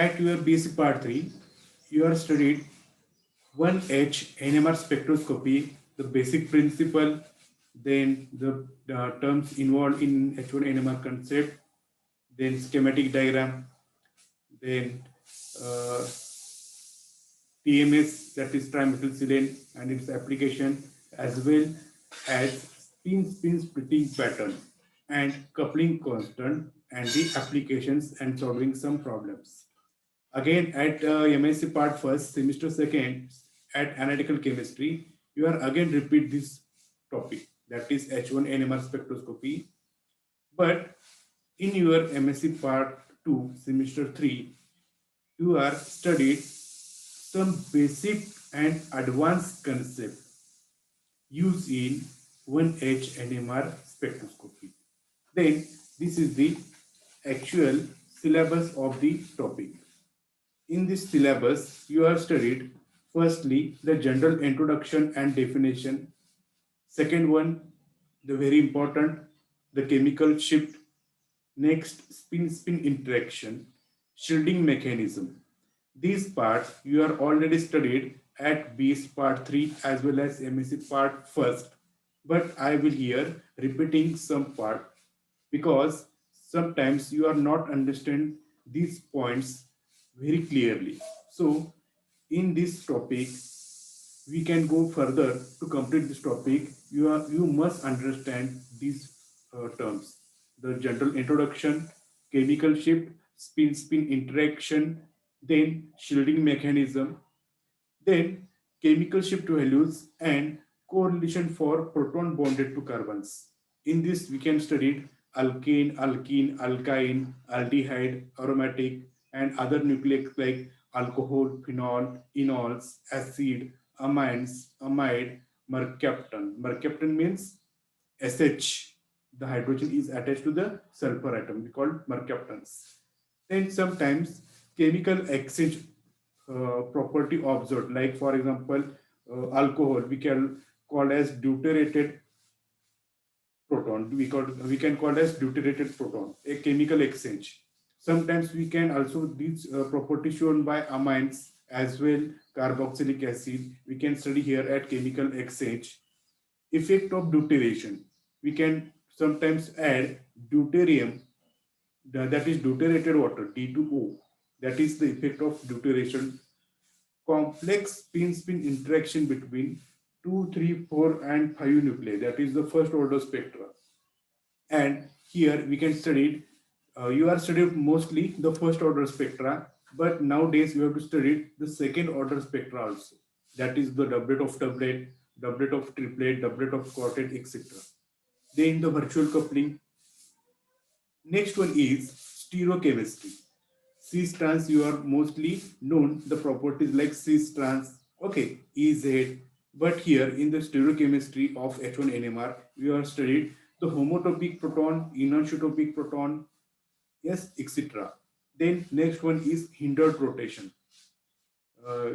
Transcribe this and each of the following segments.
At your BSc Part 3, you are studied 1H NMR spectroscopy, the basic principle, then the terms involved in H1 NMR concept, then schematic diagram, then uh, TMS, that is trimethylsilane, and its application, as well as spin splitting pattern and coupling constant and the applications and solving some problems. Again, at MSc part first, semester second, at analytical chemistry, you are again repeat this topic, that is H1 NMR spectroscopy. But in your MSc part 2, semester 3, you are studied some basic and advanced concept used in 1H NMR spectroscopy. Then this is the actual syllabus of the topic. In this syllabus, you are studied firstly the general introduction and definition. Second one, the very important, the chemical shift. Next, spin-spin interaction, shielding mechanism. These parts you are already studied at BS part 3 as well as MSc part first. But I will here repeating some part because sometimes you are not understand these points very clearly. So in this topic, we can go further. To complete this topic, you must understand these terms: the general introduction, chemical shift, spin interaction, then shielding mechanism, then chemical shift values, and correlation for proton bonded to carbons. In this we can study alkane, alkene, alkyne, aldehyde, aromatic, and other nucleics like alcohol, phenol, enols, acid, amines, amide, mercaptan. Mercaptan means SH. The hydrogen is attached to the sulfur atom. We call mercaptans. Then sometimes chemical exchange property observed, like for example, alcohol we can call as deuterated proton. We can call as deuterated proton, a chemical exchange. Sometimes we can also these properties shown by amines as well, carboxylic acid. We can study here at chemical exchange. Effect of deuteration. We can sometimes add deuterium, that is deuterated water, D2O. That is the effect of deuteration. Complex spin-spin interaction between 2, 3, 4, and 5 nuclei. That is the first order spectra. And here we can study, you are studying mostly the first order spectra, but nowadays you have to study the second order spectra also. That is the doublet of doublet, doublet of triplet, doublet of quartet, etc. Then the virtual coupling. Next one is stereochemistry. Cis trans, you are mostly known the properties like cis trans, okay, EZ. But here in the stereochemistry of H1 NMR, we are studied the homotopic proton, anisotropic proton, yes, etc. Then next one is hindered rotation.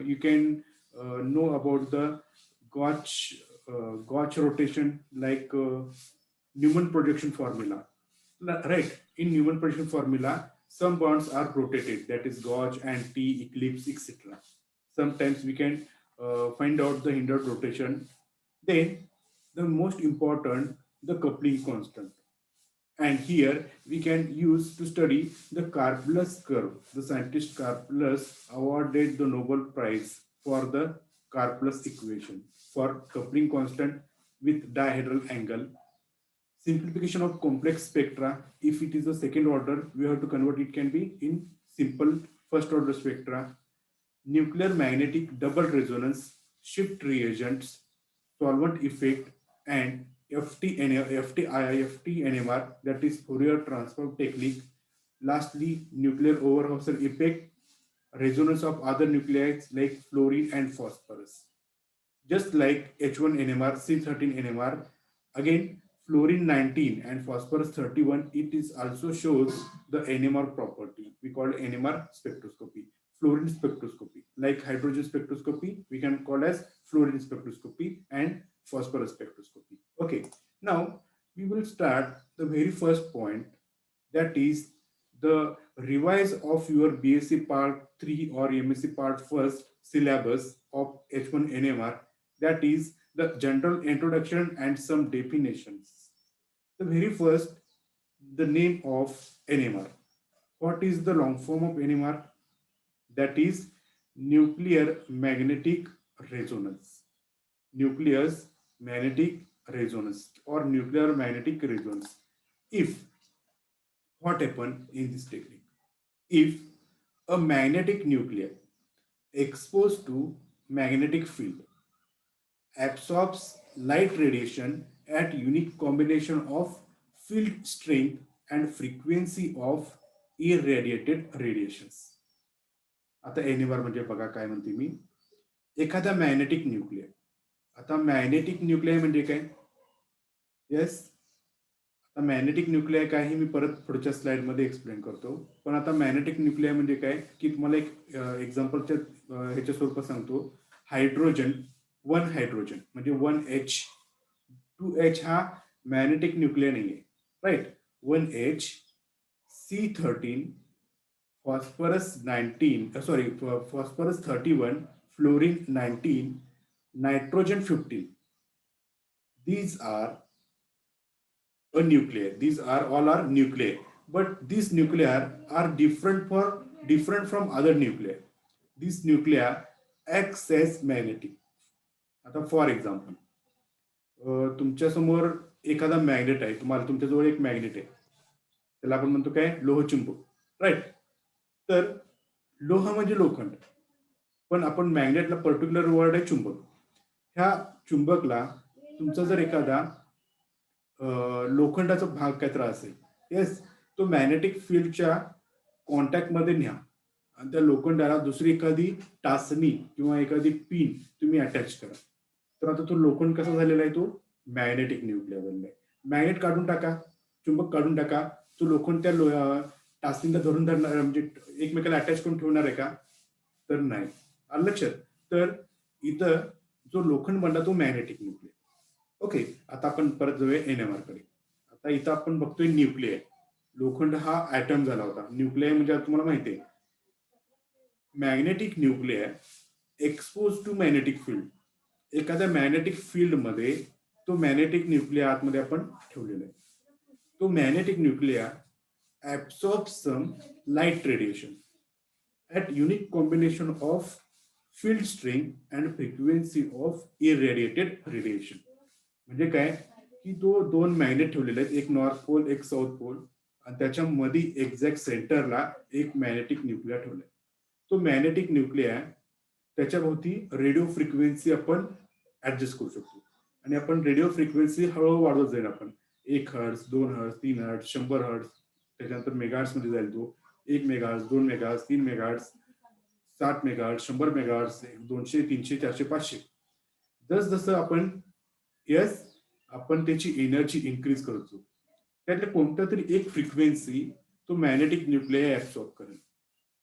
You can know about the Gauch rotation, like Newman projection formula, right? In Newman projection formula, some bonds are rotated, that is Gauge and T, eclipse, etc. Sometimes we can find out the hindered rotation. Then the most important, the coupling constant. And here we can use to study the Karplus curve. The scientist Karplus awarded the Nobel Prize for the Karplus equation for coupling constant with dihedral angle. Simplification of complex spectra. If it is a second order, we have to convert it can be in simple first order spectra. Nuclear magnetic double resonance, shift reagents, solvent effect, and FTNMR, that is Fourier transform technique. Lastly, nuclear Overhauser effect, resonance of other nuclides like fluorine and phosphorus. Just like H1 NMR, C13 NMR, again fluorine 19 and phosphorus 31, it is also shows the NMR property. We call it NMR spectroscopy, fluorine spectroscopy. Like hydrogen spectroscopy, we can call as fluorine spectroscopy and phosphorus spectroscopy. Okay, now we will start the very first point, that is the revise of your BSc Part 3 or MSc Part 1st syllabus of H1 NMR, that is the general introduction and some definitions. The very first, the name of NMR. What is the long form of NMR? That is nuclear magnetic resonance. Nucleus magnetic resonance or nuclear magnetic resonance. If what happen in this technique? If a magnetic nucleus exposed to magnetic field absorbs light radiation at unique combination of field strength and frequency of irradiated radiations. आता anywhere म्हणजे बघा काय म्हणते मी, एखादा magnetic nuclear. आता magnetic nuclear म्हणजे काय? Yes, आता मॅग्नेटिक न्यूक्लियर काय हे मी परत पुढच्या स्लाइड मध्ये एक्सप्लेन करतो. पण आता मॅग्नेटिक न्यूक्लियर म्हणजे काय की तुम्हाला एक एक्झाम्पलच्या ह्याच्या स्वरूपात सांगतो. हायड्रोजन, वन हायड्रोजन म्हणजे 1H. 2H हा मॅग्नेटिक न्यूक्लियर नाहीये, right. 1H, C13, phosphorus 19, phosphorus 31, fluorine 19, nitrogen 15. These are a nuclear. These are all are nuclei, but these nuclei are different from other nuclei. These nuclei acts as magnetic. आता for example, तुमच्या समोर एखादा magnet आहे, तुम्हाला तुमच्याजवळ एक magnet आहे, त्याला आपण म्हणतो काय, लोहचुंबक, राईट. तर लोह म्हणजे लोखंड, पण आपण मॅग्नेटला पर्टिक्युलर वर्ड आहे चुंबक. ह्या चुंबकला तुमचा जर एखादा लोखंडाचा भाग काहीतरी असेल, येस, तो मॅग्नेटिक फील्डच्या कॉन्टॅक्ट मध्ये न्या आणि त्या लोखंडाला दुसरी एखादी टाचणी किंवा एखादी पिन तुम्ही अटॅच करा. तर आता तो लोखंड कसा झालेला आहे, तो मॅग्नेटिक न्यूक्लियर बनलाय. मॅग्नेट काढून टाका, चुंबक काढून टाका, तो लोखंड त्या टाचणीला धरून धरणार म्हणजे एकमेकाला अटॅच करून ठेवणार आहे का? तर नाही. आलं लक्षात? तर इथं जो लोखंड बनला तो मॅग्नेटिक न्यूक्लियर. ओके, आता आपण परत जाऊया एनएमआर कडे. आता इथं आपण बघतोय न्यूक्लियर. लोखंड हा ऍटम झाला होता. न्यूक्लियर म्हणजे तुम्हाला माहिती आहे, magnetic nuclear expose to magnetic field. एखाद्या मॅग्नेटिक फील्ड मध्ये तो मॅग्नेटिक न्यूक्लियर आतमध्ये आपण ठेवलेला आहे. तो magnetic nuclear absorbs some light radiation at unique combination of field strength and frequency of irradiated radiation. म्हणजे काय की तो दोन मॅग्नेट ठेवलेले आहेत, एक नॉर्थ पोल एक साऊथ पोल, आणि त्याच्यामध्ये एक्झॅक्ट सेंटरला एक मॅग्नेटिक न्यूक्लियर ठेवलाय. तो मॅग्नेटिक न्यूक्लियर त्याच्या भोवती रेडिओ फ्रिक्वेन्सी आपण ऍडजस्ट करू शकतो, आणि आपण रेडिओ फ्रिक्वेन्सी हळूहळू वाढवत जाईल. आपण 1 हर्ट्ज, 2 हर्ट्ज, 3 हर्ट्ज, 100 हर्ट्ज, त्याच्यानंतर मेगाहर्ट्ज मध्ये जाईल तो. 1 megahertz, 2 megahertz, 3 megahertz, 60 megahertz, 100 megahertz, 200, 300, 400, 500. जस जसं आपण येस आपण त्याची एनर्जी इन्क्रीज करतो, त्यातल्या कोणत्या तरी एक फ्रिक्वेन्सी तो मॅग्नेटिक न्यूक्लियर ऍब्सॉर्ब करेल.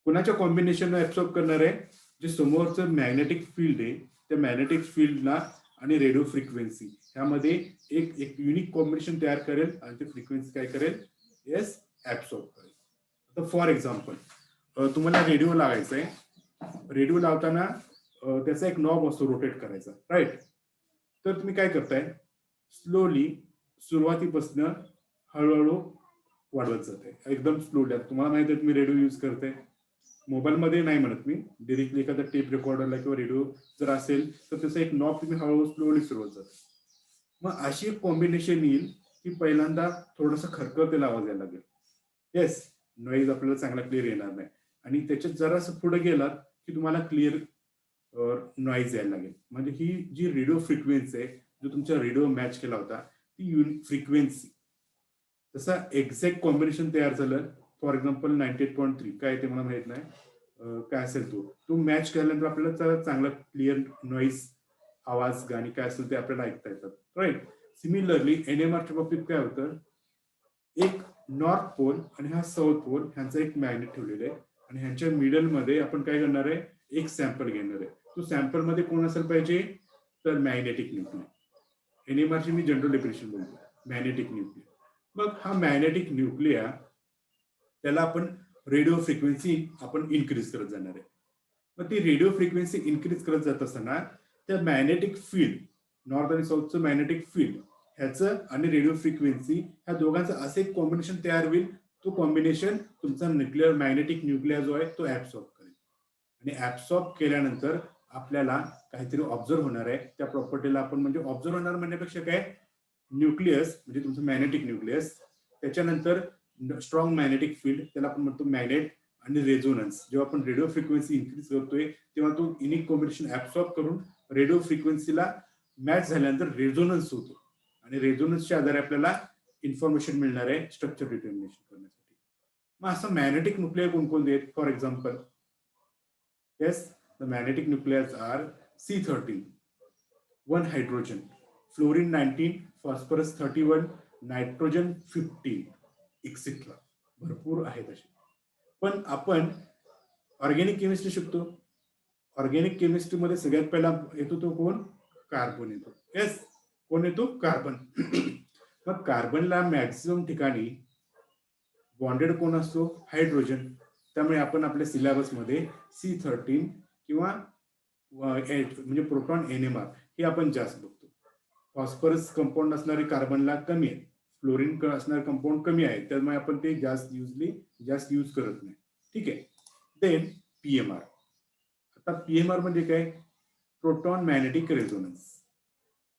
कोणाच्या कॉम्बिनेशन ऍब्सॉर्ब करणार आहे? जे समोरचं मॅग्नेटिक फील्ड आहे त्या मॅग्नेटिक फील्डला आणि रेडिओ फ्रिक्वेन्सी ह्यामध्ये एक एक युनिक कॉम्बिनेशन तयार करेल आणि ते फ्रिक्वेन्सी काय करेल? येस, ऍब्सॉर्ब करेल. आता फॉर एक्झाम्पल तुम्हाला रेडिओ लावायचा आहे. रेडिओ लावताना त्याचा एक नॉब असतो रोटेट करायचा, राईट. तर तुम्ही काय करताय? स्लोली सुरुवातीपासून हळूहळू वाढवत जाते, एकदम स्लोली. तुम्हाला माहिती आहे तुम्ही रेडिओ यूज करताय, मोबाईलमध्ये नाही म्हणत मी, डिरेक्टली एखादा टेप रेकॉर्डरला किंवा रेडिओ जर असेल तर त्याचा एक नॉब तुम्ही हळूहळू स्लोली फिरवत जाते. मग अशी एक कॉम्बिनेशन येईल की पहिल्यांदा थोडासा खरखरतेला आवाज यायला लागेल. येस, नॉईज आपल्याला चांगला क्लिअर येणार नाही, आणि त्याच्यात जरासं पुढे गेलात की तुम्हाला क्लिअर नॉईज यायला लागेल. म्हणजे ही जी रेडिओ फ्रिक्वेन्सी आहे, जो तुमचा रेडिओ मॅच केला होता ती फ्रिक्वेन्सी तसा एक्झॅक्ट कॉम्बिनेशन तयार झालं. फॉर एक्झाम्पल 98.3 काय ते मला माहित नाही काय असेल, तो मॅच केल्यानंतर आपल्याला चांगला क्लिअर नॉईज आवाज गाणी काय असेल ते आपल्याला ऐकता येतात, राईट. सिमिलरली एनएमआरच्या बाबतीत काय होतं, एक नॉर्थ पोल आणि हा साऊथ पोल ह्यांचा एक मॅग्नेट ठेवलेला आहे, आणि ह्यांच्या मिडल मध्ये आपण काय करणार आहे, एक सॅम्पल घेणार आहे. तो सॅम्पल मध्ये कोण असेल पाहिजे? तर मॅग्नेटिक न्यूक्लियर. एनएमआरची मी जनरल डेफिनेशन बोलतो, मॅग्नेटिक न्यूक्लियर. मग हा मॅग्नेटिक न्यूक्लियर त्याला आपण रेडिओ फ्रिक्वेन्सी आपण इन्क्रीज करत जाणार आहे. मग ती रेडिओ फ्रिक्वेन्सी इन्क्रीज करत जात असताना त्या मॅग्नेटिक फील्ड, नॉर्थ आणि साऊथचं मॅग्नेटिक फील्ड ह्याचं आणि रेडिओ फ्रिक्वेन्सी ह्या दोघांचं असं एक कॉम्बिनेशन तयार होईल. तो कॉम्बिनेशन तुमचा मॅग्नेटिक न्यूक्लियर जो आहे तो ऍब्सॉर्ब करेल. आणि ऍब्सॉर्ब केल्यानंतर आपल्याला काहीतरी ऑब्झर्व्ह होणार आहे. त्या प्रॉपर्टीला आपण म्हणजे ऑब्झर्व्ह होणार म्हणण्यापेक्षा काय, न्यूक्लियस म्हणजे तुमचं मॅग्नेटिक न्यूक्लियस, त्याच्यानंतर स्ट्रॉंग मॅग्नेटिक फील्ड, त्याला आपण म्हणतो मॅग्नेट, आणि रेझोनन्स. जेव्हा आपण रेडिओ फ्रिक्वेन्सी इन्क्रीज करतोय तेव्हा तो युनिक कॉम्बिनेशन ऍब्सॉर्ब करून रेडिओ फ्रिक्वेन्सीला मॅच झाल्यानंतर रेझोनन्स होतो. आणि रेझोनन्सच्या आधारे आपल्याला इन्फॉर्मेशन मिळणार आहे स्ट्रक्चर डिटर्मिनेशन करण्यासाठी. मग असं मॅग्नेटिक न्यूक्लियर कोणकोणते आहेत? For example, yes, the magnetic nuclears are C13, 1 hydrogen, fluorine 19, phosphorus 31, nitrogen 15, etcetera. भरपूर आहेत असे. पण आपण ऑर्गॅनिक केमिस्ट्री शिकतो. ऑर्गॅनिक केमिस्ट्रीमध्ये सगळ्यात पहिला येतो तो कोण? कार्बन येतो. येस, कोण येतो? कार्बन. मग कार्बनला मॅक्सिमम ठिकाणी बॉन्डेड कोण असतो? हायड्रोजन. त्यामुळे आपण आपल्या सिलेबसमध्ये C13 किंवा म्हणजे प्रोटॉन NMR हे आपण जास्त बघतो. फॉस्फरस कंपाऊंड असणारे कार्बनला कमी आहे, फ्लोरीन असणारे कंपाऊंड कमी आहे, त्यामुळे आपण ते जास्त यूज करत नाही. ठीक आहे. Then PMR. आता PMR म्हणजे काय? Proton magnetic resonance.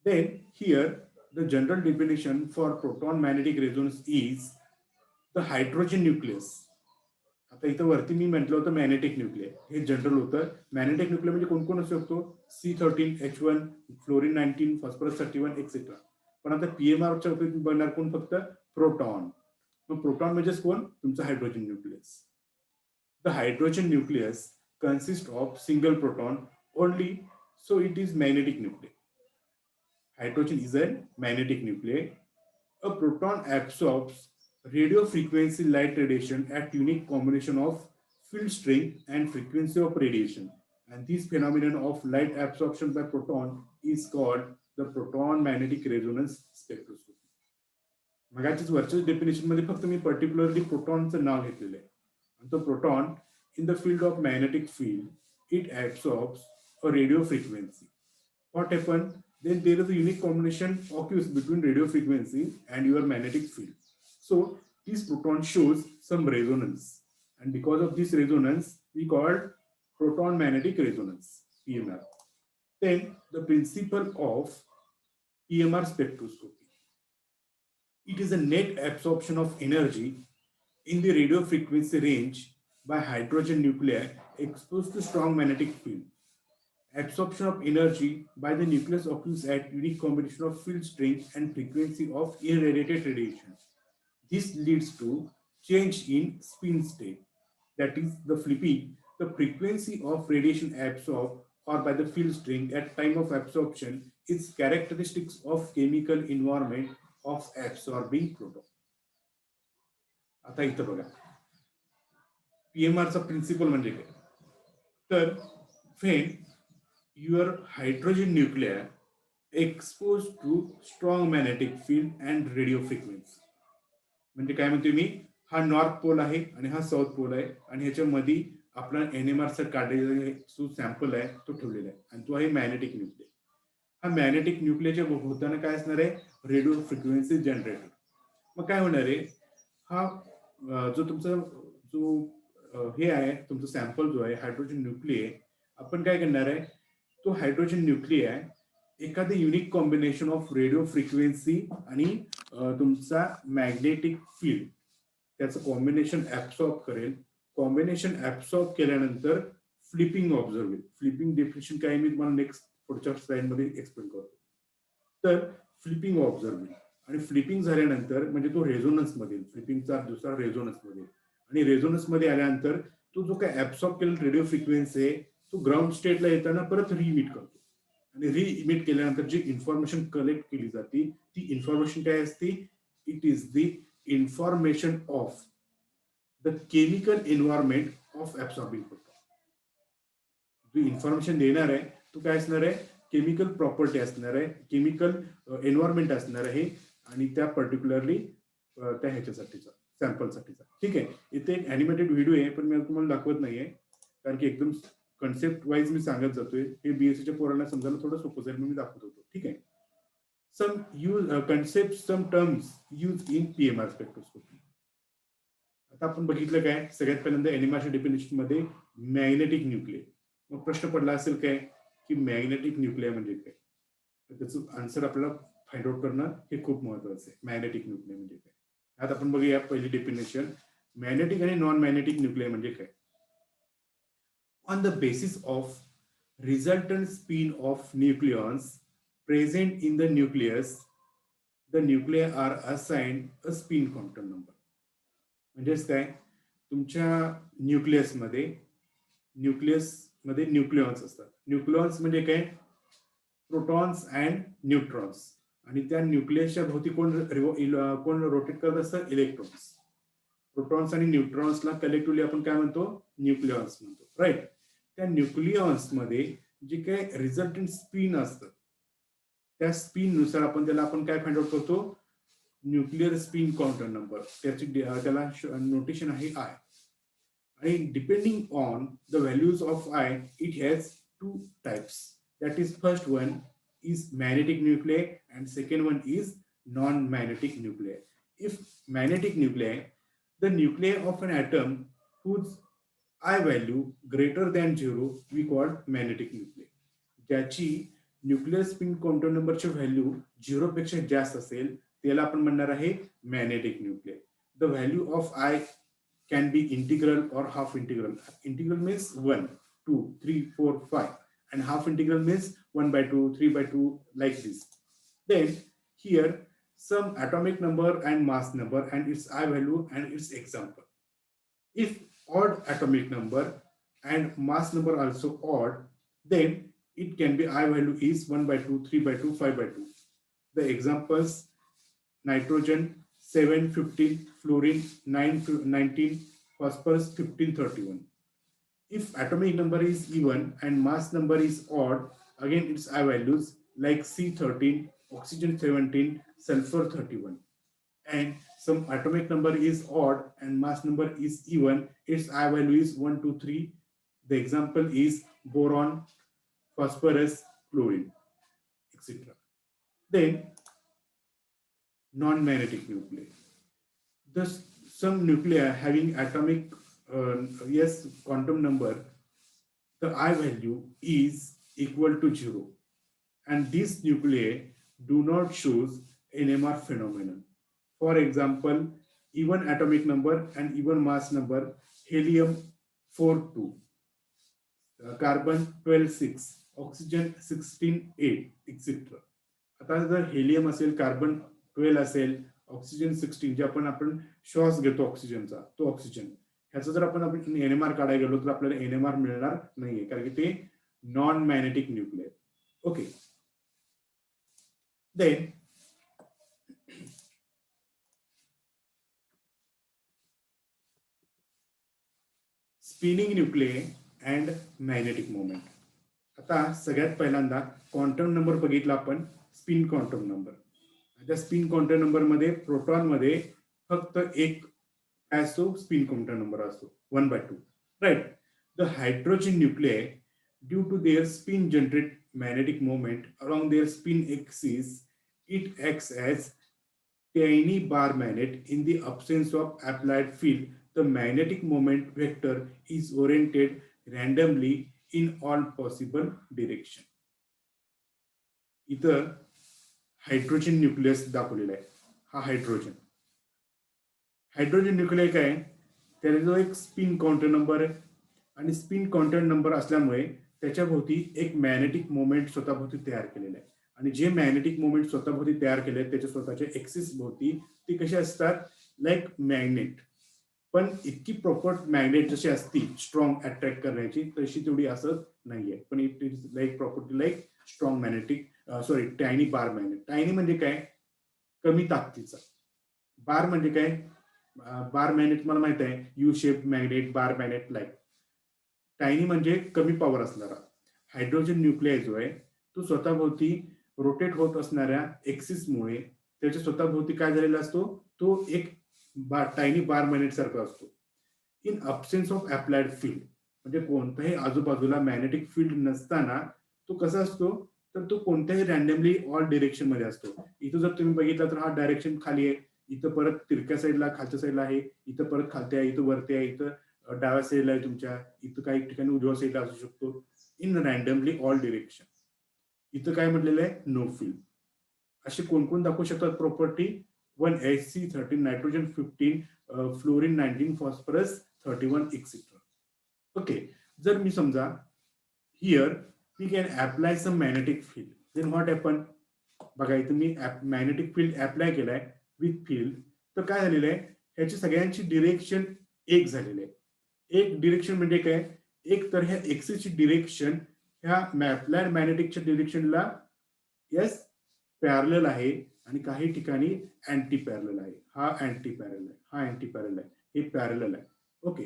Then here the general definition for proton magnetic resonance is the hydrogen nucleus. आता इथं वरती मी म्हटलं होतं मॅग्नेटिक न्यूक्लियर, हे जनरल होतं. मॅग्नेटिक न्यूक्लियर म्हणजे कोण कोण असू शकतो? C13, H1, fluorine 19, phosphorus 31, etcetera. पण आता PMRच्या बाबतीत बनणार कोण? फक्त प्रोटॉन. मग प्रोटॉन म्हणजेच कोण? तुमचं hydrogen nucleus. The hydrogen nucleus consists of single proton only, so it is magnetic nucleus. Hydrogen is a magnetic nuclei. A proton absorbs radio frequency light radiation at unique combination of field strength and frequency of radiation. And this phenomenon of light absorption by proton is called the proton magnetic resonance spectroscopy. मगाचीच वरच्या definition मध्ये फक्त मी particularly प्रोटॉनचं नाव घेतलेलं आहे. आणि तो proton in the field of magnetic field, it absorbs a radio frequency. What happened? Then there is a unique combination occurs between radio frequency and your magnetic field. So this proton shows some resonance, and because of this resonance, we called proton magnetic resonance, PMR. Then the principle of PMR spectroscopy. It is a net absorption of energy in the radio frequency range by hydrogen nuclei exposed to strong magnetic field. Absorption of energy by the nucleus occurs at unique combination of field strength and frequency of irradiated radiation. This leads to change in spin state, that is the flipping. The frequency of radiation absorbed or by the field strength at time of absorption is characteristics of chemical environment of absorbing proton. आता इथं बघा, PMRचा principal म्हणजे काय? तर when your hydrogen nuclei exposed to strong magnetic field and radio frequency, म्हणजे काय म्हणतोय मी, हा नॉर्थ पोल आहे आणि हा साऊथ पोल आहे, आणि ह्याच्यामध्ये आपला NMR काढलेला जो सॅम्पल आहे तो ठेवलेला आहे, आणि तो आहे मॅग्नेटिक न्यूक्लियर. हा मॅग्नेटिक न्यूक्लियरच्या होताना काय असणार आहे? Radio frequency generator. मग काय होणार आहे? हा जो तुमचा जो हे आहे, तुमचा सॅम्पल जो आहे हायड्रोजन न्यूक्लियर, आपण काय करणार आहे? तो हायड्रोजन न्यूक्लियर एखादे unique combination of radio frequency आणि तुमचा मॅग्नेटिक फील्ड त्याचं कॉम्बिनेशन ऍब्सॉर्ब करेल. कॉम्बिनेशन ऍब्सॉर्ब केल्यानंतर फ्लिपिंग ऑब्झर्व होईल. फ्लिपिंग डेफिनेशन काय मी तुम्हाला नेक्स्ट पुढच्या स्लाइड मध्ये एक्सप्लेन करतो. तर फ्लिपिंग ऑब्झर्व होईल, आणि फ्लिपिंग झाल्यानंतर म्हणजे तो रेझोनन्स मध्ये, फ्लिपिंगचा दुसरा रेझोनन्स मध्ये, आणि रेझोनन्स मध्ये आल्यानंतर तो जो काय ऍब्सॉर्ब केलेला रेडिओ फ्रिक्वेन्सी आहे तो ग्राउंड स्टेटला येताना परत रिइमिट करतो, आणि रिइमिट केल्यानंतर जी इन्फॉर्मेशन कलेक्ट केली जाते ती इन्फॉर्मेशन काय असते? It is the information of the chemical environment of absorbing proton. जो इन्फॉर्मेशन देणार आहे तो काय असणार आहे? केमिकल प्रॉपर्टी असणार आहे, केमिकल एन्व्हायरमेंट असणार आहे, आणि त्या पर्टिक्युलरली त्या ह्याच्यासाठीचा सॅम्पलसाठीचा. ठीक आहे, इथे एक ॲनिमेटेड व्हिडिओ आहे, पण मी तुम्हाला दाखवत नाहीये कारण की एकदम कन्सेप्ट वाईज मी सांगत जातोय. हे बीएससीच्या पोरांना समजायला थोडं सोपं जाईल म्हणून मी दाखवत होतो. ठीक आहे. Some use concept, some terms use in PMR spectroscopy. आता आपण बघितलं काय, सगळ्यात पहिल्यांदा एनएमआरच्या डेफिनेशन मध्ये मॅग्नेटिक न्यूक्लिय. मग प्रश्न पडला असेल काय की मॅग्नेटिक न्यूक्लिय म्हणजे काय, तर त्याचं आन्सर आपल्याला फाइंड आउट करणं हे खूप महत्वाचं आहे. मॅग्नेटिक न्यूक्लिय म्हणजे काय, आता आपण बघूया पहिली डेफिनेशन. मॅग्नेटिक आणि नॉन मॅग्नेटिक न्यूक्लिय म्हणजे काय. On the basis of resultant spin of nucleons present in the nucleus, the nuclei are assigned a spin quantum number. म्हणजेच काय, तुमच्या न्यूक्लियसमध्ये न्यूक्लियॉन्स असतात. न्यूक्लियॉन्स म्हणजे काय, प्रोटॉन्स अँड न्यूट्रॉन्स. आणि त्या न्यूक्लियसच्या भोवती कोण रोटेट करत असतं, इलेक्ट्रॉन्स. प्रोटॉन्स आणि न्यूट्रॉन्सला कलेक्टिव्हली आपण काय म्हणतो, न्यूक्लियॉन्स म्हणतो. राईट. त्या न्यूक्लियॉन्स मध्ये जे काय रिझल्टंट स्पिन असतं, त्या स्पिन नुसार आपण काय फाइंड आउट करतो, न्यूक्लिअर स्पिन क्वांटम नंबर. त्याला नोटेशन आहे आय. आणि depending on the values of I, it has two types. That is first one is magnetic nuclei and second one is non-magnetic nuclei. If magnetic nuclei, the nuclei of an atom whose I value greater than 0 we call magnetic nuclei. ज्याची nuclear spin quantum नंबरची value 0 पेक्षा जास्त असेल त्याला आपण म्हणणार आहे magnetic nuclei. The value of I can be integral or half integral. Integral means 1, 2, 3, 4, 5 and half integral means 1/2, 3/2 like this. Then here some atomic number and mass number and its I value and its example. If odd atomic number and mass number also odd, then it can be I value is 1/2, 3/2, 5/2. The examples: nitrogen 7, 15, fluorine 9, 19, phosphorus 15, 31. If atomic number is even and mass number is odd, again its I values like C13, oxygen 17, sulfur 31. And some atomic number is odd and mass number is even, its I value is 1, 2, 3. The example is boron, phosphorus, chlorine, etc. Then non-magnetic nuclei. Thus, some nuclei having atomic quantum number, the I value is equal to 0, and these nuclei do not show NMR phenomenon. For example, even atomic number and even mass number: helium 4, 2, carbon 12, 6, oxygen 16, 8, etc. आता जर helium असेल, carbon 12 असेल, oxygen 16, जे आपण श्वास घेतो ऑक्सिजनचा, तो ऑक्सिजन, ह्याचं जर आपण एनएमआर काढायला गेलो तर आपल्याला एनएमआर मिळणार नाहीये कारण की ते non magnetic nuclear. Okay. Then spinning nuclei and magnetic moment. आता सगळ्यात पहिल्यांदा क्वांटम नंबर बघितला आपण, स्पिन क्वांटम नंबर. त्या स्पिन क्वांटम नंबर मध्ये प्रोटॉन मध्ये फक्त एक काय असतो, स्पिन क्वांटम नंबर असतो 1/2. Right. The hydrogen nuclei, due to their spin generate magnetic moment along their spin axis, it acts as tiny bar magnet. In the absence of applied field, the magnetic moment vector is oriented randomly in all possible direction. इथं hydrogen nucleus दाखवलेला आहे. हा hydrogen nuclei काय, त्याला जो एक spin counter number आहे आणि स्पिन काउंटर नंबर असल्यामुळे त्याच्या भोवती एक मॅग्नेटिक मोमेंट स्वतःभोवती तयार केलेला आहे. आणि जे मॅग्नेटिक मोमेंट स्वतःभोवती तयार केले आहेत त्याच्या स्वतःच्या एक्सिस भोवती ती कशी असतात, लाईक मॅग्नेट. पण इतकी प्रॉपर मॅग्नेट जशी असती स्ट्रॉंग अट्रॅक्ट करण्याची, तशी तेवढी असत नाहीये. पण it is like property like strong magnetic, tiny bar magnet. Tiny म्हणजे काय, कमी ताकदीचा. बार म्हणजे काय, बार मॅग्नेट मला माहित आहे, यू शेप मॅग्नेट, बार मॅग्नेट लाईक. टायनी म्हणजे कमी पॉवर असणारा. हायड्रोजन न्यूक्लिय जो आहे तो स्वतःभोवती रोटेट होत असणाऱ्या एक्सिसमुळे त्याच्या स्वतःभोवती काय झालेला असतो, तो एक टायनी बार मॅग्नेट सारखा असतो. In absence of applied field, म्हणजे कोणताही आजूबाजूला मॅग्नेटिक फील्ड नसताना तो कसा असतो, तर तो कोणत्याही रॅन्डमली ऑल डिरेक्शन मध्ये असतो. इथं जर तुम्ही बघितलं तर हा डायरेक्शन खाली आहे, इथं परत तिरक्या साईडला खालच्या साईडला आहे, इथं परत खालती आहे, इथं वरती आहे, इथं डाव्या साईडला आहे तुमच्या, इथं काही ठिकाणी उजव्या साईडला असू शकतो. In randomly all direction. इथं काय म्हटलेलं आहे, नो फील्ड. असे कोण कोण दाखवू शकतात property? 1 Hc 13 nitrogen 15 fluorine 19 phosphorus 31 etcetera. Okay, जर मी समजा here we can apply some magnetic field, then what happen? बघा इथं मी मॅग्नेटिक फील्ड अप्लाय केलाय विथ फील्ड, तर काय झालेलं आहे, ह्याची सगळ्यांची डिरेक्शन एक झालेली आहे. एक डिरेक्शन म्हणजे काय? एक तर ह्या एक्सिसची डिरेक्शन ह्या अप्लाइड मॅग्नेटिकच्या डिरेक्शनला यस पॅरलल आहे, आणि काही ठिकाणी अँटी पॅरलल आहे. हा अँटी पॅरलल आहे, हा अँटी पॅरलल आहे, हे पॅरलल आहे. ओके,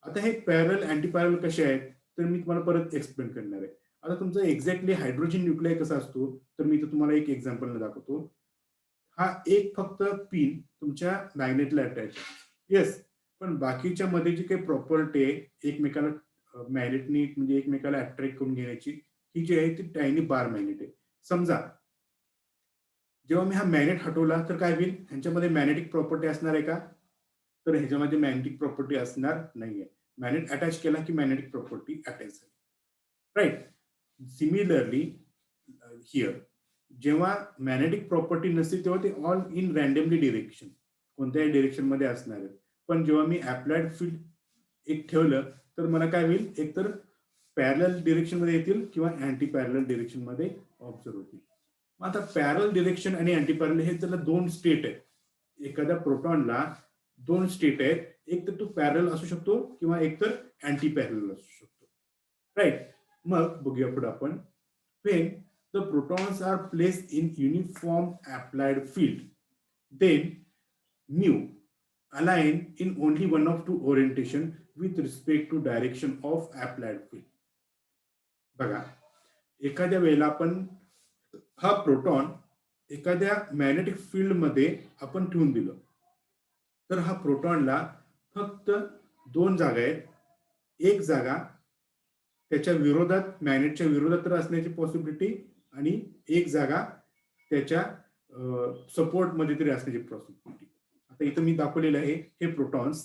आता हे पॅरल अँटी पॅरल कसे आहेत, तर मी तुम्हाला परत एक्सप्लेन करणार आहे. आता तुमचा एक्झॅक्टली हायड्रोजन न्यूक्लिय कसा असतो, तर मी तुम्हाला एक एक्झाम्पल दाखवतो. हा एक फक्त पिन तुमच्या मॅग्नेटला अटॅच आहे, येस, पण बाकीच्या मध्ये जी काही प्रॉपर्टी आहे एकमेकाला मॅग्नेटनी म्हणजे एकमेकाला अट्रॅक्ट करून घेण्याची, ही जी आहे ती टायनी बार मॅग्नेट आहे. समजा जेव्हा मी हा मॅग्नेट हटवला तर काय होईल, ह्यांच्यामध्ये मॅग्नेटिक प्रॉपर्टी असणार आहे का? तर ह्याच्यामध्ये मॅग्नेटिक प्रॉपर्टी असणार नाहीये. मॅग्नेट अटॅच केला की मॅग्नेटिक प्रॉपर्टी अटॅच झाली, राईट. सिमिलरली हिअर जेव्हा मॅग्नेटिक प्रॉपर्टी नसते तेव्हा ते ऑल इन रॅन्डमली डिरेक्शन, कोणत्याही डिरेक्शन मध्ये असणार आहेत. पण जेव्हा मी अप्लाइड फील्ड एक ठेवलं तर मला काय होईल, एकतर पॅरल डिरेक्शन मध्ये येतील किंवा अँटी पॅरल डिरेक्शन मध्ये ऑब्झर्व होतील. आता पॅरल डिरेक्शन आणि अँटी पॅरल हे त्याला दोन स्टेट आहेत. एखाद्या प्रोटॉनला दोन स्टेट आहेत, एक तर तो पॅरल असू शकतो किंवा एक तर अँटी पॅरल असू शकतो, राईट. मग बघूया पुढे आपण. when the protons are placed in uniform applied field, then mu align in only one of two orientation with respect to direction of applied field. बघा, एखाद्या वेळेला आपण हा प्रोटॉन एखाद्या मॅग्नेटिक फील्ड मध्ये आपण ठेवून दिलं, तर हा प्रोटॉनला फक्त दोन जागा आहेत. एक जागा त्याच्या विरोधात, मॅग्नेटच्या विरोधात असण्याची पॉसिबिलिटी, आणि एक जागा त्याच्या सपोर्ट मध्ये तरी असण्याची पॉसिबिलिटी. आता इथं मी दाखवलेलं आहे हे प्रोटॉन्स,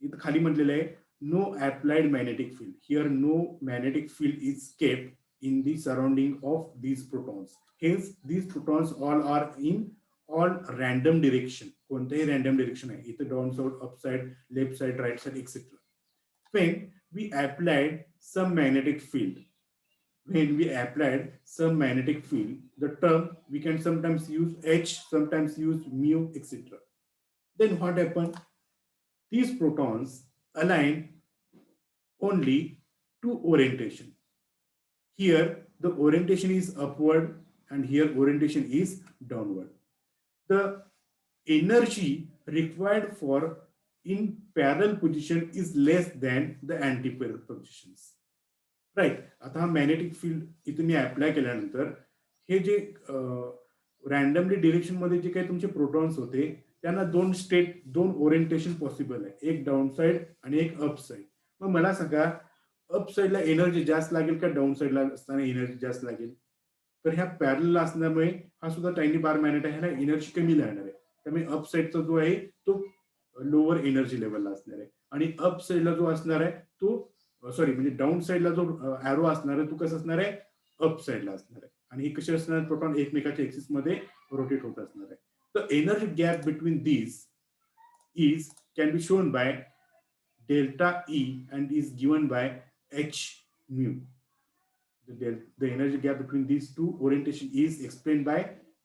इथं खाली म्हटलेलं आहे no applied magnetic field. Here no magnetic field is kept in the surrounding of these protons. Hence, these protons all are in all random direction. कोणतेही random direction आहे. इथं down side, up side, left side, right side, etc. When we applied some magnetic field, the term we can sometimes use H, sometimes use mu, etc. Then what happened? These protons align only to orientation. Here the orientation is upward and here orientation is downward. The energy required for in parallel position is less than the anti-parallel positions. Right. आता हा magnetic field इथे मी apply केल्यानंतर हे जे randomly direction मध्ये जे काही तुमचे प्रोटॉन्स होते त्यांना दोन स्टेट, दोन ओरिएंटेशन पॉसिबल आहे, एक डाऊन साइड आणि एक अप साइड. मग मला सांगा, अप साइडला एनर्जी जास्त लागेल का डाऊन साइडला असताना एनर्जी जास्त लागेल? तर ह्या पॅरल असल्यामुळे हा सुद्धा टायनी बार मॅग्नेट आहे, ह्याला एनर्जी कमी लागणार आहे. त्यामुळे अप साइडचा जो आहे तो लोअर एनर्जी लेवलला असणार आहे, आणि अप साइडला जो असणार आहे तो सॉरी म्हणजे डाऊन साइडला जो ॲरो असणार आहे तो कसं असणार आहे, अप साइडला असणार आहे. आणि हे कसे असणार, प्रोटॉन एकमेकाच्या एक्सिस मध्ये रोटेट होत असणार आहे. The energy gap between these is can be shown by delta E and is given by H mu. The energy gap between these two orientation is explained by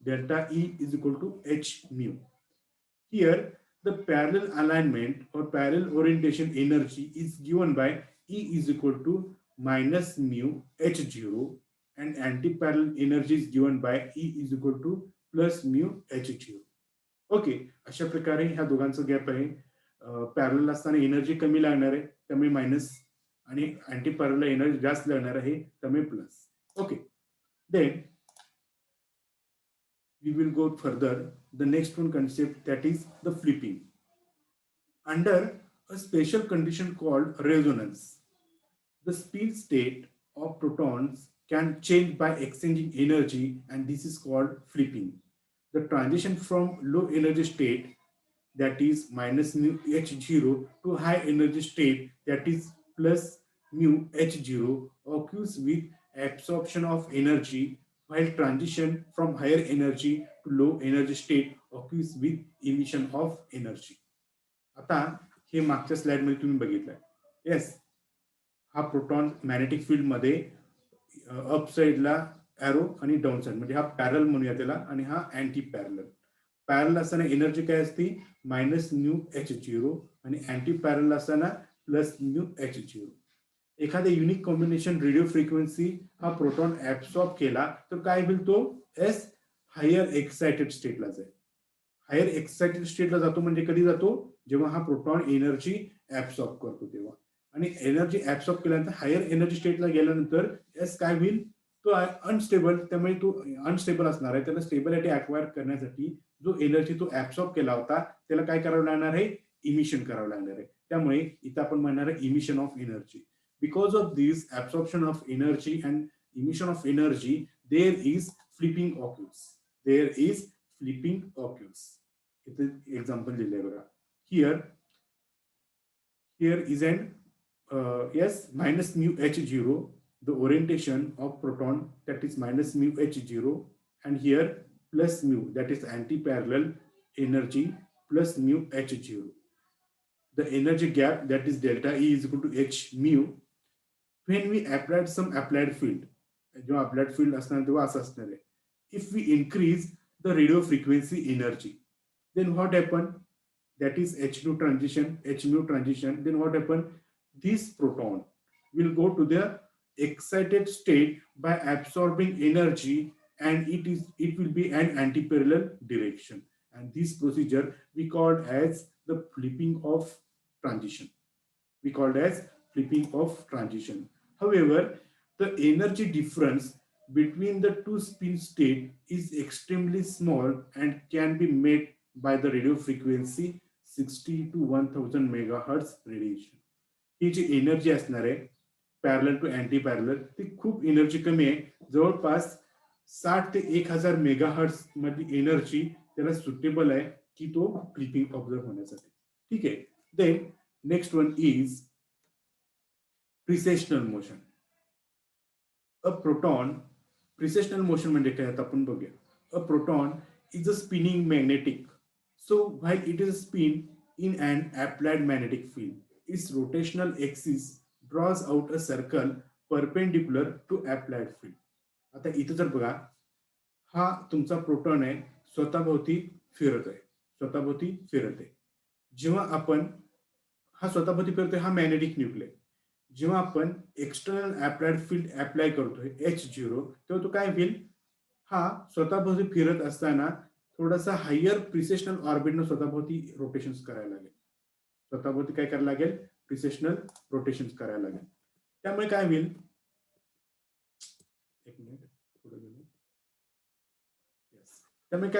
delta E is equal to H mu. Here the parallel alignment or parallel orientation energy is given by E is equal to minus mu H0, and anti-parallel energy is given by E is equal to plus mu H0. Okay, अशा प्रकारे ह्या दोघांचं gap आहे. पॅरल असताना energy कमी लागणार आहे त्यामुळे मायनस, आणि अँटी पॅरल एनर्जी जास्त लागणार आहे त्यामुळे plus. Okay, then we will go further. The next one concept, that is the flipping. Under a special condition called resonance, the spin state of protons can change by exchanging energy, and this is called flipping. The transition from low energy state, that is minus mu h0, to high energy state, that is plus mu h0, occurs with absorption of energy, while transition from higher energy to low energy state occurs with emission of energy. आता हे मागच्या slide मध्ये तुम्ही बघितलंय. Yes, हा proton magnetic field मध्ये up साइडला arrow आणि डाऊन साइड, म्हणजे हा पॅरल म्हणूया त्याला, आणि हा अँटी पॅरल. पॅरल असताना एनर्जी काय असते, मायनस न्यू एच झिरो, आणि अँटी पॅरल असताना प्लस न्यू एच झिरो. एखाद्या युनिक कॉम्बिनेशन रेडिओ फ्रिक्वेन्सी हा प्रोटॉन ऍब्सॉर्ब केला तर काय होईल, तो एस हायर एक्साइटेड स्टेटला जाईल. हायर एक्साइटेड स्टेटला जातो म्हणजे कधी जातो, जेव्हा हा प्रोटॉन एनर्जी ऍब्सॉर्ब करतो तेव्हा. आणि एनर्जी ऍब्सॉर्ब केल्यानंतर हायर एनर्जी स्टेटला गेल्यानंतर एस काय होईल, तो अनस्टेबल, त्यामुळे तो अनस्टेबल असणार आहे. त्याला स्टेबिलिटी अक्वायर करण्यासाठी जो एनर्जी तो ऍब्सॉर्ब केला होता त्याला काय करावं लागणार आहे, इमिशन करावं लागणार आहे. त्यामुळे इथं आपण म्हणणार आहे emission of energy. Because of this absorption of energy and emission of energy, there is flipping occurs. There is flipping occurs. इथे एक्झाम्पल दिलंय बघा. Here is an yes, minus mu h0, the orientation of proton, that is minus mu h0, and here plus mu, that is anti-parallel energy, plus mu h0. The energy gap, that is delta E, is equal to h mu. When we applied some applied field, जो applied field असणार तेव्हा असं असणार आहे. If we increase the radio frequency energy, then what happened? That is h mu transition. Then what happened? This proton will go to the excited state by absorbing energy, and it will be an anti-parallel direction. And this procedure we called as the flipping of transition. However, the energy difference between the two spin state is extremely small and can be made by the radio frequency 60 to 1000 megahertz radiation. ही जी energy असणार आहे parallel to anti parallel, ती खूप energy कमी आहे. जवळपास 60 ते 1000 मेगाहर्ट्ज मध्ये एनर्जी त्याला सुटेबल आहे की तो फ्लिपिंग ऑब्झर्व होण्यासाठी. ठीक आहे. Then next one is precessional motion. A proton, precessional motion म्हणजे काय आपण बघूया. A proton is a spinning magnetic. So while it is spin in an applied magnetic field, its rotational axis draws out a circle perpendicular to applied field. आता इथं जर बघा, हा तुमचा प्रोटॉन आहे, स्वतःभोवती फिरत आहे. जेव्हा आपण हा स्वतःभोवती फिरतोय, हा मॅग्नेटिक न्यूक्लियर. जेव्हा आपण एक्सटर्नल अप्लाइड फील्ड अप्लाय करतोय H0, तेव्हा तो काय होईल, हा स्वतःभोवती फिरत असताना थोडासा हायर प्रिसेशनल ऑर्बिटनं स्वतःभोवती रोटेशन्स करायला लागेल. प्रिसेशनल रोटेशन्स करायला लागेल. त्यामुळे काय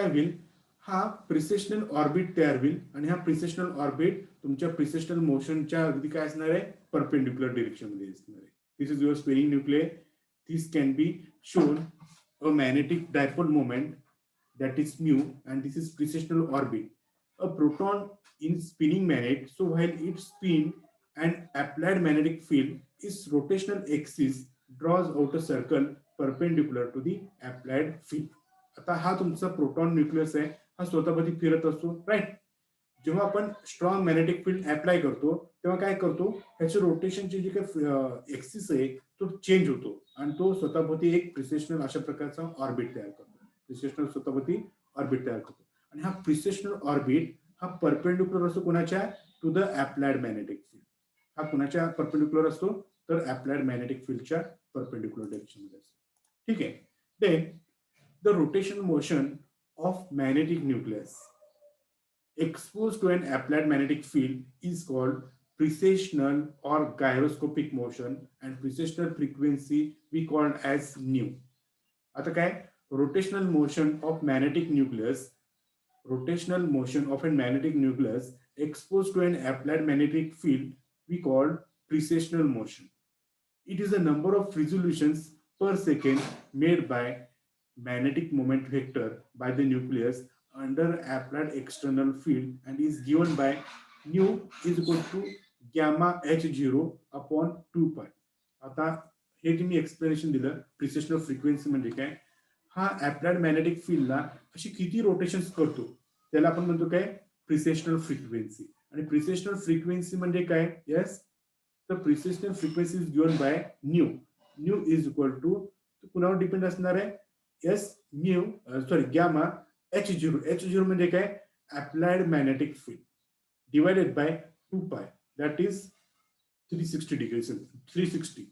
होईल, हा प्रिसेशनल ऑर्बिट तयार होईल, आणि हा प्रिसेशनल ऑर्बिट तुमच्या प्रिसेशनल मोशनच्या अगदी काय असणार आहे, परपेंडिक्युलर डिरेक्शन मध्ये असणार आहे. This is your spinning nuclear. This can be shown a magnetic dipole moment, that is mu, and this is precessional orbit. A proton in spinning magnet, so while it spin, an applied magnetic field, its rotational axis draws out a circle perpendicular to the applied field. आता हा तुमचा proton nucleus आहे, हा स्वतःभोवती फिरत असतो, right. जेव्हा आपण स्ट्रॉंग मॅग्नेटिक फील्ड अप्लाय करतो तेव्हा काय करतो, ह्याच्या रोटेशनची जी काही एक्सिस आहे तो चेंज होतो, आणि तो स्वतःभोवती एक प्रिसेशनल अशा प्रकारचा ऑर्बिट तयार करतो. प्रिसेशनल स्वतःभोवती ऑर्बिट तयार करतो, आणि हा प्रिसेशनल ऑर्बिट हा परपेंडिक्युलर असतो कोणाच्या, to the applied magnetic field. हा कुणाच्या परपेंडिक्युलर असतो, तर अप्लाइड मॅग्नेटिक फील्डच्या परपेंडिक्युलर डायरेक्शन मध्ये असतो. ठीक आहे. Then the rotation motion of magnetic nucleus exposed to an applied magnetic field is called precessional or gyroscopic motion, and precessional frequency we called as nu. आता काय, rotational motion of a magnetic nucleus exposed to an applied magnetic field we call precessional motion. It is the number of resolutions per second made by magnetic moment vector by the nucleus under applied external field and is given by nu is equal to gamma h0 upon 2 pi. आता हे तुम्ही explanation दिलं प्रिसेशनल frequency म्हणजे काय. हा applied magnetic फील्डला अशी किती rotations करतो त्याला आपण म्हणतो काय प्रिसेशनल फ्रिक्वेन्सी. आणि प्रिसेशनल फ्रिक्वेन्सी म्हणजे काय. येस, तर precessional frequency is given by nu. Nu is equal to कुणावर डिपेंड असणार आहे. Yes, new sorry gamma h0. h0 म्हणजे काय applied magnetic field divided by 2 पाय दॅट इज 360 डिग्री. 360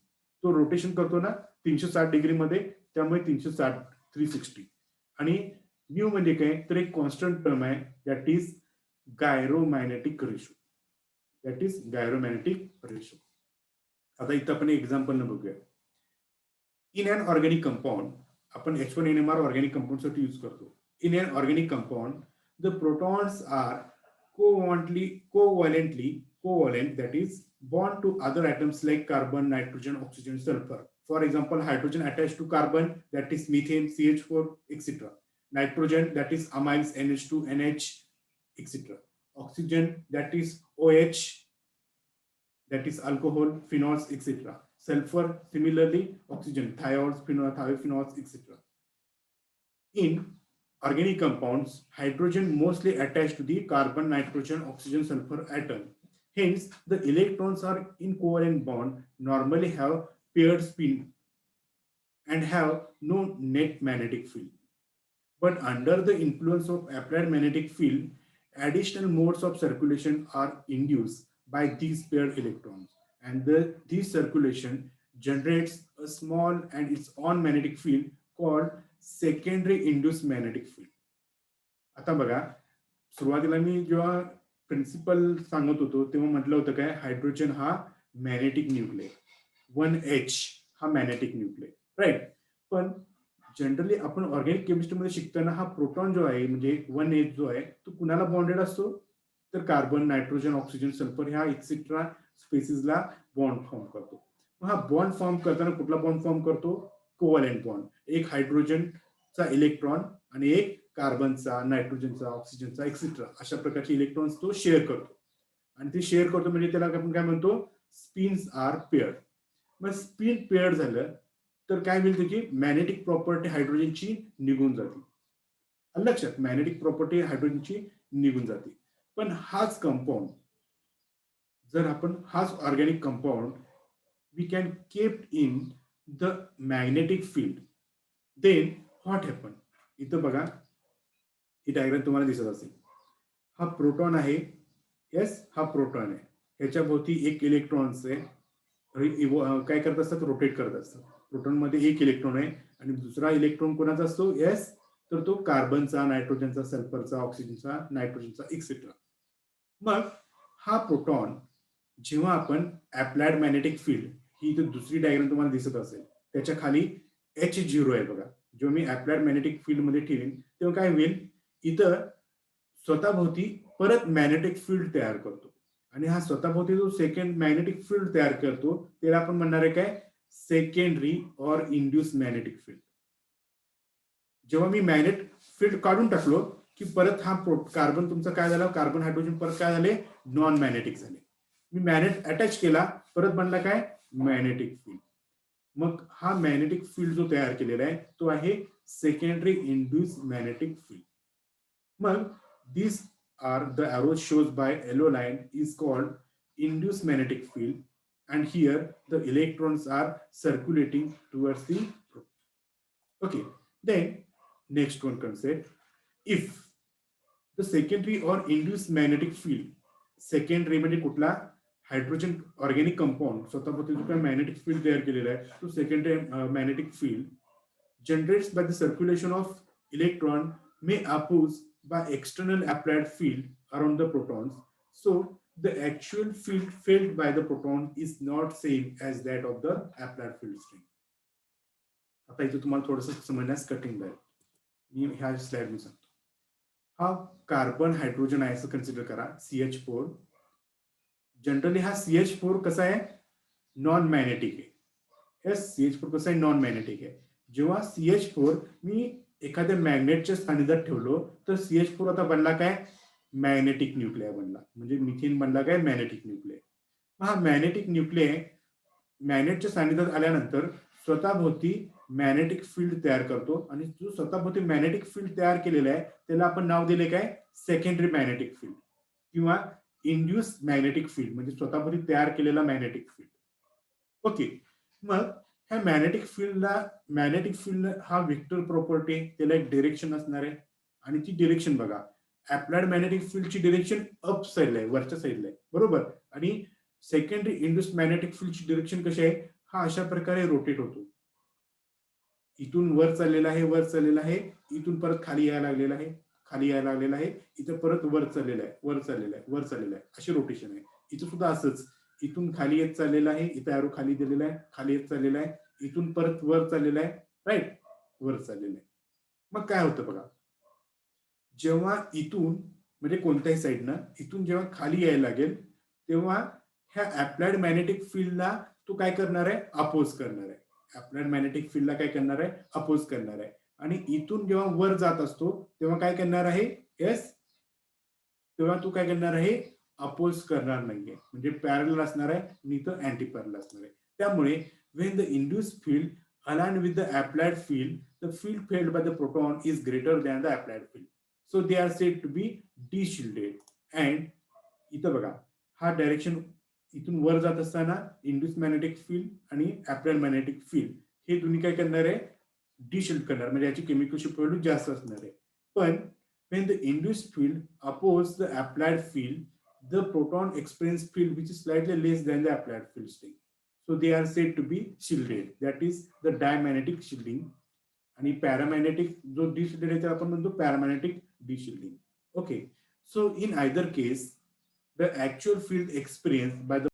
तो रोटेशन करतो ना 360 डिग्री मध्ये, त्यामुळे 360 360. आणि न्यू म्हणजे काय तर एक कॉन्स्टंट टर्म आहे that is gyromagnetic ratio. That is gyromagnetic ratio. आता इथं आपण एक्झाम्पल न बघूया. इन अन ऑर्गॅनिक कंपाऊंड आपण H1NMR ऑर्गॅनिक कंपाऊंड साठी यूज करतो. In an organic compound the protons are covalent, that is bond to other atoms like carbon, nitrogen, oxygen, sulfur. For example, hydrogen attached to carbon, that is methane, CH4, etc. Nitrogen, that is amines, NH2, NH, etc. Oxygen, that is OH, that is alcohol, phenols, etc. Sulfur, similarly, oxygen, thiols, thiophenols, etc. In organic compounds, hydrogen mostly attached to the carbon, nitrogen, oxygen, sulfur atom. Hence, the electrons are in covalent bond, normally have paired spin and have no net magnetic field. But under the influence of applied magnetic field, additional modes of circulation are induced by these paired electrons. And this circulation generates a small and its own magnetic field called secondary induced magnetic field. आता बघा, सुरुवातीला मी जेव्हा principal सांगत होतो तेव्हा म्हटलं होतं काय हायड्रोजन हा मॅग्नेटिक न्यूक्लियर, 1H हा मॅग्नेटिक न्यूक्लियर, राईट. पण जनरली आपण ऑर्गॅनिक केमिस्ट्रीमध्ये शिकताना हा प्रोटॉन जो आहे म्हणजे 1H जो आहे तो कुणाला बॉन्डेड असतो तर कार्बन, नायट्रोजन, ऑक्सिजन, सल्फर ह्या एक्सेट्रा स्पेसिसला बॉन्ड फॉर्म करतो. हा बॉन्ड फॉर्म करताना कुठला बॉन्ड फॉर्म करतो कोव्हॅलेंट बॉन्ड. एक हायड्रोजनचा इलेक्ट्रॉन आणि एक कार्बनचा, नायट्रोजनचा, ऑक्सिजनचा एक्सेट्रा अशा प्रकारचे इलेक्ट्रॉन्स तो शेअर करतो. आणि ते शेअर करतो म्हणजे त्याला आपण काय म्हणतो स्पिन्स आर पेअर्ड. मग स्पिन पेअर्ड झालं तर काय होईल त्याची मॅग्नेटिक प्रॉपर्टी हायड्रोजनची निघून जाते. लक्षात, मॅग्नेटिक प्रॉपर्टी हायड्रोजनची निघून जाते. पण हाच कंपाऊंड जर आपण हाच organic compound we can kept in the magnetic field then what happen. इथं बघा ही डायग्राम तुम्हाला दिसत असेल. हा प्रोटॉन आहे. येस, हा प्रोटॉन आहे. ह्याच्या भोवती एक इलेक्ट्रॉन्स आहे काय करत असतात रोटेट करत असतात. प्रोटॉन मध्ये एक इलेक्ट्रॉन आहे आणि दुसरा इलेक्ट्रॉन कोणाचा असतो. येस, तर तो कार्बनचा, नायट्रोजनचा, सल्फरचा, ऑक्सिजनचा, नायट्रोजनचा एक्सेट्रा. मग हा प्रोटॉन जेव्हा आपण अप्लाइड मॅग्नेटिक फील्ड ही इथं दुसरी डायग्राम तुम्हाला दिसत असेल त्याच्या खाली H0 आहे बघा. जेव्हा मी अप्लाइड मॅग्नेटिक फील्ड मध्ये ठेवीन तेव्हा काय होईल इथं स्वतःभोवती परत मॅग्नेटिक फील्ड तयार करतो. आणि हा स्वतःभोवती जो सेकंड मॅग्नेटिक फील्ड तयार करतो त्याला आपण म्हणणार आहे काय secondary or induce magnetic field. जेव्हा मी मॅग्नेट फील्ड काढून टाकलो की परत हा कार्बन तुमचा काय झाला, कार्बन हायड्रोजन परत काय झाले नॉन मॅग्नेटिक झाले. मी मॅग्नेट अटॅच केला परत बनला काय मॅग्नेटिक फील्ड. मग हा मॅग्नेटिक फील्ड जो तयार केलेला आहे तो आहे सेकंडरी इंड्यूस मॅग्नेटिक फील्ड. मग this are the arrow shows by yellow line is called induced magnetic field and here the electrons are circulating towards the proton. Okay, then next one concept, if the secondary or induced magnetic field, secondary म्हणजे कुठला hydrogen organic compound स्वतःभोवती जो काय magnetic field तयार केलेला आहे तो secondary magnetic field generates by the circulation of electron may oppose by external applied field around the protons, so the actual field felt by the proton is not same as that of the applied field strength. आता इथे तुम्हाला थोडंसं समजण्यास कठीण जाईल. मी ह्या slide मध्ये सांगतो. हा कार्बन हायड्रोजन आहे असं कन्सिडर करा, CH4. जनरली हा CH4 कसा आहे, नॉन मॅग्नेटिक आहे. CH4 कसं आहे, नॉन मॅग्नेटिक आहे. जेव्हा CH4 मी एखाद्या मॅग्नेटच्या सानिध्यात ठेवलो तर CH4 आता बनला काय, मॅग्नेटिक न्यूक्लिय बनला. म्हणजे मिथेन बनला काय, मॅग्नेटिक न्यूक्लिय. हा मॅग्नेटिक न्यूक्लिय मॅग्नेटच्या सानिध्यात आल्यानंतर स्वतःभोवती मॅग्नेटिक फील्ड तयार करतो आणि जो स्वतःभोवती मॅग्नेटिक फील्ड तयार केलेला आहे त्याला आपण नाव दिले काय, सेकंडरी मॅग्नेटिक फील्ड किंवा इंड्यूस मॅग्नेटिक फील्ड, म्हणजे स्वतःभोवती तयार केलेला मॅग्नेटिक फील्ड. ओके. मग ह्या मॅग्नेटिक फील्ड हा व्हेक्टर प्रॉपर्टी, त्याला एक डिरेक्शन असणार आहे आणि ती डिरेक्शन बघा, अप्लाइड मॅग्नेटिक फील्डची डिरेक्शन अप साईडला आहे, वरच्या साईडला आहे, बरोबर. आणि सेकंडरी इंड्यूस मॅग्नेटिक फील्डची डिरेक्शन कशी आहे, हा अशा प्रकारे रोटेट होतो. इथून वर चाललेला आहे, वर चाललेला आहे, इथून परत खाली यायला लागलेला आहे, खाली यायला लागलेला आहे, इथं परत वर चाललेला आहे, वर चाललेला आहे, वर चाललेला आहे, अशी रोटेशन आहे. इथं सुद्धा असंच, इथून खाली येत चाललेला आहे, इथं एरो खाली दिलेला आहे, खाली येत चाललेला आहे, इथून परत वर चाललेला आहे, राईट, वर चाललेला आहे. मग काय होतं बघा, जेव्हा इथून म्हणजे कोणत्याही साईडनं इथून जेव्हा खाली यायला लागेल तेव्हा ह्या अप्लाइड मॅग्नेटिक फील्डला तो काय करणार आहे, अपोज करणार आहे. अप्लाइड मॅग्नेटिक फील्डला काय करणार आहे, अपोज करणार आहे. आणि इथून जेव्हा वर जात असतो तेव्हा काय करणार आहे, येस, तेव्हा तू काय करणार आहे, अपोज करणार नाहीये, म्हणजे पॅरलल असणार आहे आणि इथं अँटी पॅरलल असणार आहे. त्यामुळे when the induced field aligned with the applied field, the field felt by the proton is greater than the applied field. So they are said to be de-shielded. And इथं बघा, हा direction इथून वर जात असताना इंड्यूस मॅग्नेटिक फील्ड आणि applied magnetic field हे दोन्ही काय करणार आहे, डिशिल्ड करणार, म्हणजे याची केमिकल शिफ्ट व्हॅल्यू जास्त असणार आहे. पण when the induced field opposes the applied field, the proton experience field which is slightly less than the applied field state. So they are said to be shielded. That is the diamagnetic shielding. आणि paramagnetic जो deshielded आहे त्याला आपण म्हणतो paramagnetic deshielding. Okay. So in either case, the actual field experienced by the